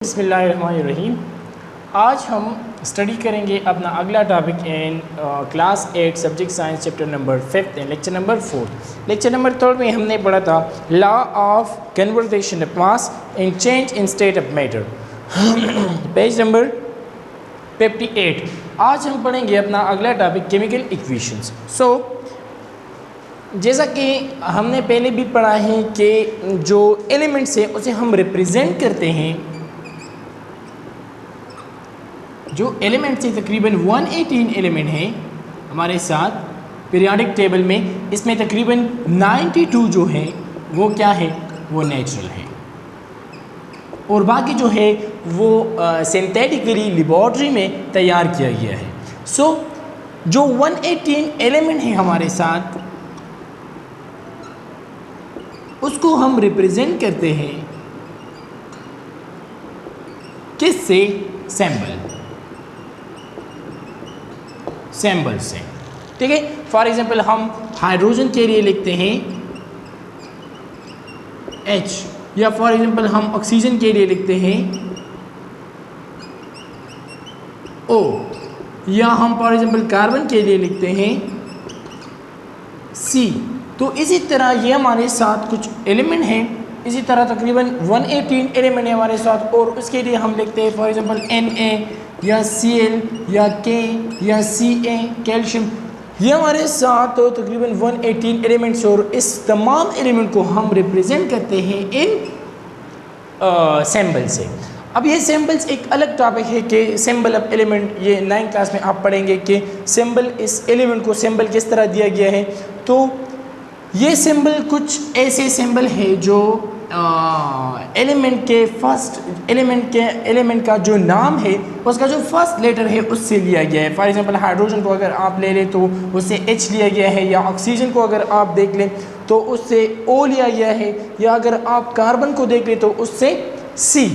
बिस्मिल्लाहिर्रहमानिर्रहीम। आज हम स्टडी करेंगे अपना अगला topic in class 8 subject science chapter number 5 and lecture number 4। Lecture number 3 में हमने पढ़ा था law of conversation of mass in change in state of matter page number 58। आज हम पढ़ेंगे अपना अगला टॉपिक केमिकल इक्वेशंस। जैसा कि हमने पहले भी पढ़ा है कि जो एलिमेंट्स है उसे हम रिप्रेजेंट करते हैं, जो एलिमेंट्स है तकरीबन 118 एलिमेंट हैं हमारे साथ पीरियोडिक टेबल में। इसमें तकरीबन 92 जो है वो क्या है, वो नेचुरल है और बाकी जो है वो सिंथेटिकली लेबॉर्ट्री में तैयार किया गया है। जो 118 एलिमेंट है हमारे साथ उसको हम रिप्रेजेंट करते हैं किससे? सैम्बल से, ठीक है। फॉर एग्जांपल हम हाइड्रोजन के लिए लिखते हैं H, या फॉर एग्जांपल हम ऑक्सीजन के लिए लिखते हैं O, या हम फॉर एग्जांपल कार्बन के लिए लिखते हैं C। तो इसी तरह ये हमारे साथ कुछ एलिमेंट हैं, इसी तरह तकरीबन 118 एलिमेंट है हमारे साथ, और उसके लिए हम लिखते हैं फॉर एग्जांपल Na या Cl या K या Ca कैल्शियम। ये हमारे साथ तो तकरीबन 118 एलिमेंट्स, और इस तमाम एलिमेंट को हम रिप्रेजेंट करते हैं इन सैम्बल से। अब ये सैम्बल्स एक अलग टॉपिक है कि सिंबल ऑफ एलिमेंट, ये 9th क्लास में आप पढ़ेंगे कि सिंबल, इस एलिमेंट को सिंबल किस तरह दिया गया है। तो ये सिंबल कुछ ऐसे सिंबल है जो एलिमेंट के फर्स्ट एलिमेंट का जो नाम है उसका जो फर्स्ट लेटर है उससे लिया गया है। फॉर एग्जांपल हाइड्रोजन को अगर आप ले लें तो उससे H लिया गया है, या ऑक्सीजन को अगर आप देख लें तो उससे O लिया गया है, या अगर आप कार्बन को देख लें तो उससे C।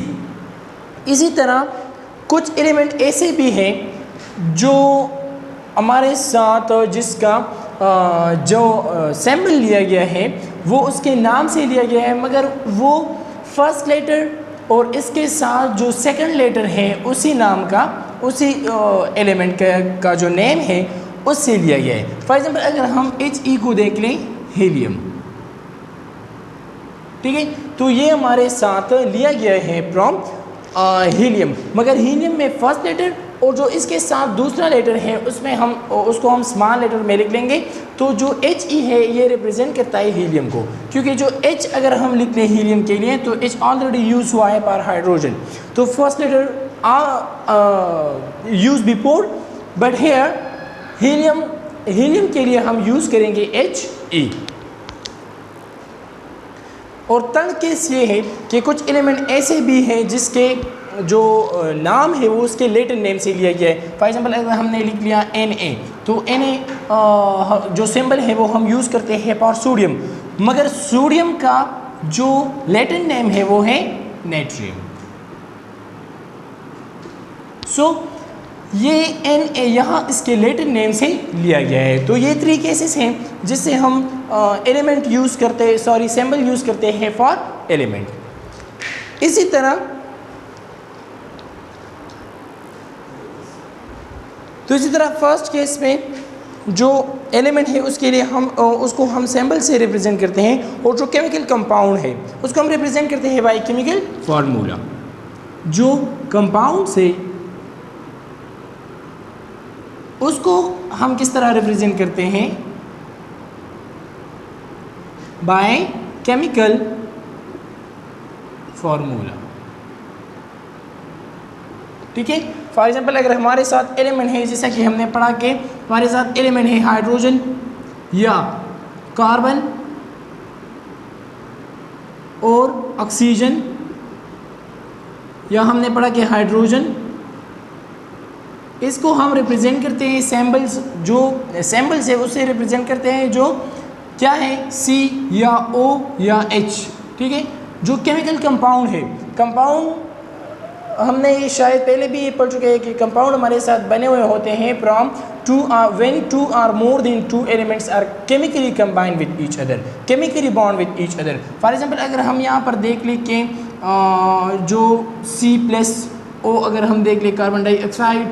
इसी तरह कुछ एलिमेंट ऐसे भी हैं जो हमारे साथ जिसका जो सैम्बल लिया गया है वो उसके नाम से लिया गया है, मगर वो फर्स्ट लेटर और इसके साथ जो सेकंड लेटर है उसी नाम का, उसी एलिमेंट का जो नेम है उससे लिया गया है। फॉर एग्जांपल अगर हम He को देख लें, हीलियम, ठीक है, तो ये हमारे साथ लिया गया है फ्रॉम हीलियम, मगर हीलियम में फर्स्ट लेटर और जो इसके साथ दूसरा लेटर है उसमें हम उसको हम स्मॉल लेटर में लिख लेंगे। तो जो He है ये रिप्रेजेंट करता है हीलियम को, क्योंकि जो H अगर हम लिखते हैं हीलियम के लिए तो H ऑलरेडी यूज हुआ है पर हाइड्रोजन, तो first letter use before, but here helium के लिए हम यूज़ करेंगे He। और तंग केस ये है कि कुछ एलिमेंट ऐसे भी हैं जिसके जो नाम है वो उसके लेटर नेम से लिया गया है। फॉर एग्जांपल अगर हमने लिख लिया Na, तो Na जो सिंबल है वो हम यूज़ करते हैं फॉर सोडियम, मगर सोडियम का जो लेटर नेम है वो है नेट्रियम। ये Na यहाँ इसके लेटर नेम से लिया गया है। तो ये 3 केसेस हैं जिससे हम एलिमेंट यूज़ करते हैं, सिंबल यूज़ करते हैं फॉर एलिमेंट। इसी तरह फर्स्ट केस में जो एलिमेंट है उसके लिए उसको हम सिंबल से रिप्रेजेंट करते हैं, और जो केमिकल कंपाउंड है उसको हम रिप्रेजेंट करते हैं बाय केमिकल फार्मूला। जो कंपाउंड से उसको हम किस तरह रिप्रेजेंट करते हैं? बाय केमिकल फार्मूला, ठीक है। फॉर एग्जांपल अगर हमारे साथ एलिमेंट है, जैसा कि हमने पढ़ा कि हमारे साथ एलिमेंट है हाइड्रोजन या कार्बन और ऑक्सीजन, या हमने पढ़ा कि हाइड्रोजन, इसको हम रिप्रेजेंट करते हैं सैम्बल्स, जो सैम्बल्स है उससे रिप्रेजेंट करते हैं जो क्या है, C या O या H, ठीक है। जो केमिकल कंपाउंड है, कंपाउंड हमने ये शायद पहले भी ये पढ़ चुके हैं कि कंपाउंड हमारे साथ बने हुए होते हैं from when 2 or more than 2 elements are chemically combined with each other, chemically bond with each other। For example अगर हम यहाँ पर देख लें कि जो C+O अगर हम देख लें कार्बन डाइऑक्साइड,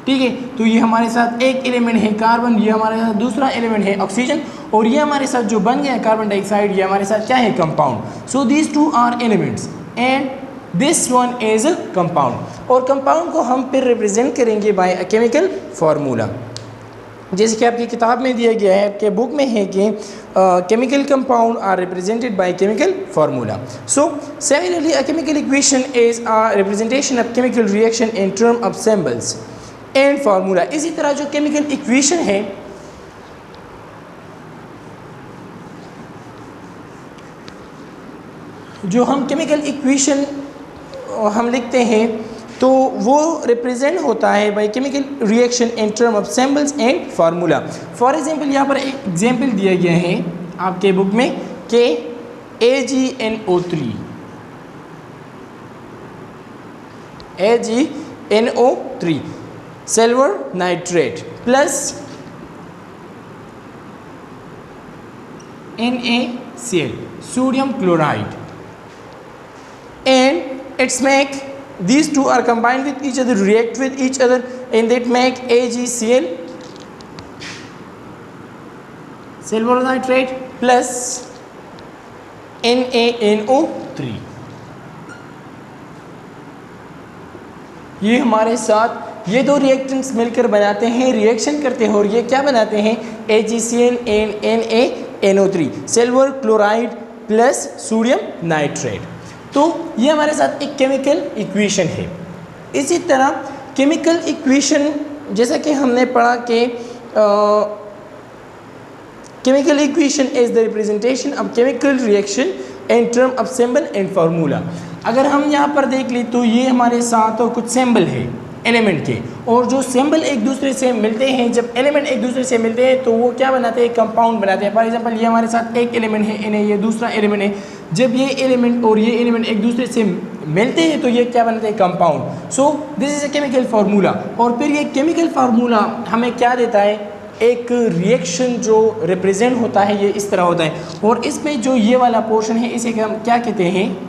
ठीक है, तो ये हमारे साथ एक एलिमेंट है कार्बन, ये हमारे साथ दूसरा एलिमेंट है ऑक्सीजन, और ये हमारे साथ जो बन गया है कार्बन डाइऑक्साइड, ये हमारे साथ क्या है compound. So these two are elements and this one is a compound. और कंपाउंड को हम फिर रिप्रेजेंट करेंगे बाय अ केमिकल फार्मूला, जैसे कि आपकी किताब में दिया गया है, आपके बुक में है कि chemical compound are represented by chemical formula. So similarly a chemical equation is a representation of chemical reaction in term of symbols and formula. इसी तरह जो केमिकल इक्वेशन है, जो हम केमिकल इक्वेशन हम लिखते हैं, तो वो रिप्रेजेंट होता है by chemical reaction in term of symbols and formula. For example यहाँ पर एक एग्जांपल दिया गया है आपके बुक में कि AgNO3 silver nitrate plus NaCl sodium chloride, and it's make these two are combined with each other, react with each other, and that make AgCl silver nitrate plus NaNO3। ये हमारे साथ ये दो रिएक्टेंट्स मिलकर बनाते हैं, रिएक्शन करते हैं, और ये क्या बनाते हैं AgCl and NaNO3 silver chloride plus sodium nitrate. तो ये हमारे साथ एक केमिकल इक्वेशन है। इसी तरह केमिकल इक्वेशन जैसा कि हमने पढ़ा कि chemical equation is the representation of chemical reaction in term of symbol and formula. अगर हम यहाँ पर देख लें तो ये हमारे साथ कुछ सिंबल है एलिमेंट के, और जो सिंबल एक दूसरे से मिलते हैं, जब एलिमेंट एक दूसरे से मिलते हैं तो वो क्या बनाते हैं कंपाउंड बनाते हैं। फॉर एग्जांपल ये हमारे साथ एक एलिमेंट है इन्हें, ये दूसरा एलिमेंट है, जब ये एलिमेंट और ये एलिमेंट एक दूसरे से मिलते हैं तो ये क्या बनाते हैं compound. So this is a chemical formula. और फिर ये केमिकल फार्मूला हमें क्या देता है, एक रिएक्शन जो रिप्रेजेंट होता है ये इस तरह होता है, और इसमें जो ये वाला पोर्शन है इसे हम क्या कहते हैं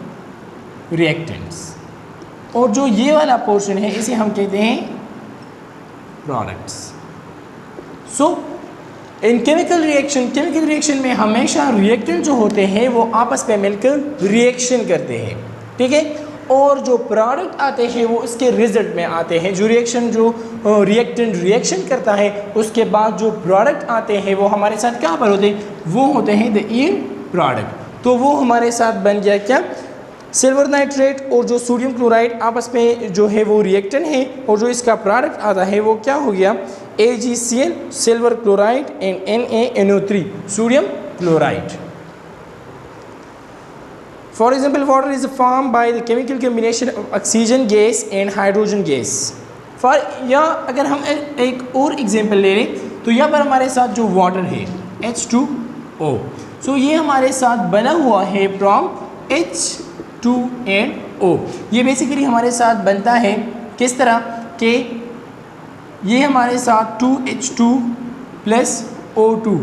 रिएक्टेंट्स, और जो ये वाला पोर्शन है इसे हम कहते हैं प्रोडक्ट्स। सो इन केमिकल रिएक्शन में हमेशा रिएक्टेंट जो होते हैं वो आपस में मिलकर रिएक्शन करते हैं, ठीक है, और जो प्रोडक्ट आते हैं वो इसके रिजल्ट में आते हैं। जो रिएक्टेंट रिएक्शन करता है उसके बाद जो प्रोडक्ट आते हैं वो हमारे साथ कहाँ पर होते हैं, वो होते हैं द एंड प्रोडक्ट। तो वो हमारे साथ बन गया क्या, सिल्वर नाइट्रेट और जो सोडियम क्लोराइड आपस में जो है वो रिएक्टेंट है, और जो इसका प्रोडक्ट आता है वो क्या हो गया AgCl silver chloride and NaNO3 sodium chloride. For example water is form by the chemical combination of oxygen gas and hydrogen gas. या अगर हम एक और एग्जाम्पल ले लें तो यहाँ पर हमारे साथ जो वाटर है H2O, सो ये हमारे साथ बना हुआ है फ्रॉम H2NO। ये बेसिकली हमारे साथ बनता है किस तरह के, ये हमारे साथ 2H2 प्लस O2,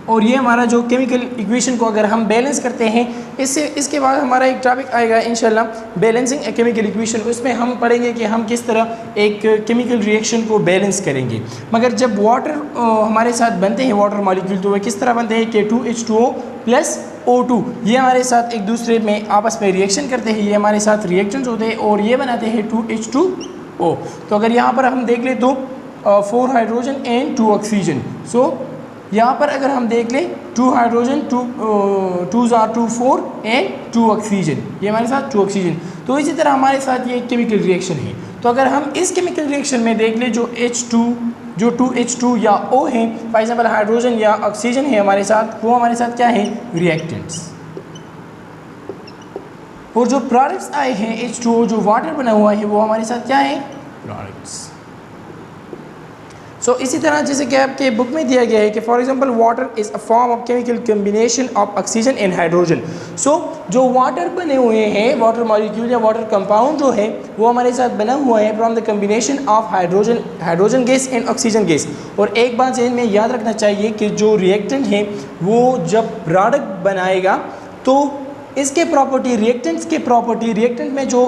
और ये हमारा जो केमिकल इक्वेशन को अगर हम बैलेंस करते हैं, इसके बाद हमारा एक टॉपिक आएगा इंशाल्लाह बैलेंसिंग ए केमिकल इक्वेशन। उसमें हम पढ़ेंगे कि हम किस तरह एक केमिकल रिएक्शन को बैलेंस करेंगे। मगर जब वाटर हमारे साथ बनते हैं वाटर मॉलिक्यूल, तो वह किस तरह बनते हैं कि 2H2O प्लस O2 ये हमारे साथ एक दूसरे में आपस में रिएक्शन करते हैं, ये हमारे साथ रिएक्शंस होते हैं और ये बनाते हैं 2H2O। तो अगर यहाँ पर हम देख लें तो 4 हाइड्रोजन एंड 2 ऑक्सीजन। सो यहाँ पर अगर हम देख लें 2 हाइड्रोजन 2 आर 2 4 एंड 2 ऑक्सीजन, ये हमारे साथ 2 ऑक्सीजन। तो इसी तरह हमारे साथ ये एक केमिकल रिएक्शन है। तो अगर हम इस केमिकल रिएक्शन में देख लें जो 2H2 या O है, फॉर एग्जाम्पल हाइड्रोजन या ऑक्सीजन है हमारे साथ, वो हमारे साथ क्या है रिएक्टेंट्स। और जो प्रोडक्ट्स आए हैं H2O जो वाटर बना हुआ है वो हमारे साथ क्या है प्रोडक्ट्स। सो इसी तरह जैसे कि आपके बुक में दिया गया है कि for example water is a form of chemical combination of oxygen and hydrogen. So जो वाटर बने हुए हैं, वाटर मॉलिक्यूल या वाटर कंपाउंड जो है वो हमारे साथ बना हुआ है from the combination of hydrogen gas and oxygen gas. और एक बात जहन में याद रखना चाहिए कि जो रिएक्टेंट है वो जब प्रोडक्ट बनाएगा तो इसके प्रॉपर्टी, रिएक्टेंट्स के प्रॉपर्टी, रिएक्टेंट में जो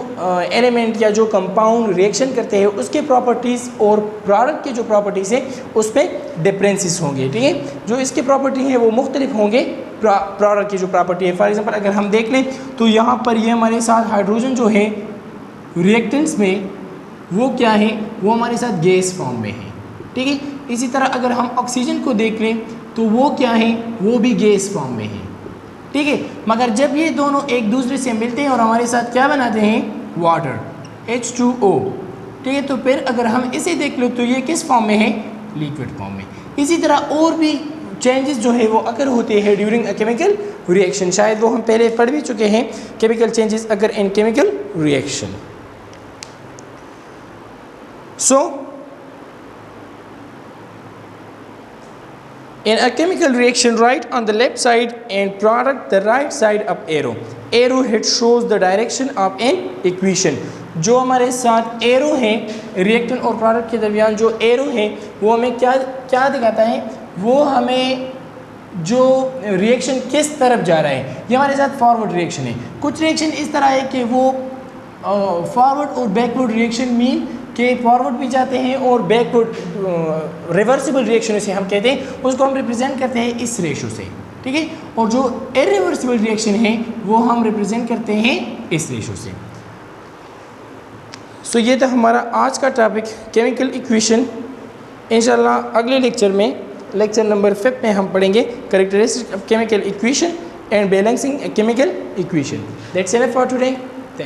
एलिमेंट या जो कंपाउंड रिएक्शन करते हैं उसके प्रॉपर्टीज़ और प्रोडक्ट के जो प्रॉपर्टीज़ है उस पर डिफरेंसेस होंगे, ठीक है। जो इसके प्रॉपर्टी है वो मुख्तलिफ होंगे प्रोडक्ट की जो प्रॉपर्टी है। फॉर एग्जांपल अगर हम देख लें तो यहाँ पर ये हमारे साथ हाइड्रोजन जो है रिएक्टेंट्स में वो क्या है, वो हमारे साथ गैस फॉर्म में है, ठीक है। इसी तरह अगर हम ऑक्सीजन को देख लें तो वो क्या है, वो भी गैस फॉर्म में है, ठीक है। मगर जब ये दोनों एक दूसरे से मिलते हैं और हमारे साथ क्या बनाते हैं, वाटर, H2O, ठीक है। तो फिर अगर हम इसे देख लो तो ये किस फॉर्म में है, लिक्विड फॉर्म में। इसी तरह और भी चेंजेस जो है वो अगर होते हैं ड्यूरिंग अ केमिकल रिएक्शन, शायद वो हम पहले पढ़ भी चुके हैं, केमिकल चेंजेस अगर इन chemical reaction. So, in a chemical reaction, write on the left side and product the right side up arrow. Arrowhead shows the direction of an equation. जो हमारे साथ एरो है रिएक्टेंट और प्रोडक्ट के दरमियान जो arrow है वो हमें क्या क्या दिखाता है, वो हमें जो रिएक्शन किस तरफ जा रहा है। ये हमारे साथ फॉरवर्ड रिएक्शन है। कुछ रिएक्शन इस तरह है कि वो फॉरवर्ड और बैकवर्ड रिएक्शन मीन कि फॉरवर्ड भी जाते हैं और बैकवर्ड रिवर्सिबल रिएक्शन से हम कहते हैं, उसको हम रिप्रेजेंट करते हैं इस रेशो से, ठीक है। और जो इरिवर्सिबल रिएक्शन है वो हम रिप्रेजेंट करते हैं इस रेशो से। सो ये था हमारा आज का टॉपिक केमिकल इक्वेशन। इंशाल्लाह अगले लेक्चर में, लेक्चर नंबर 5 में हम पढ़ेंगे characteristics of chemical equation and balancing chemical equation. That's enough for today.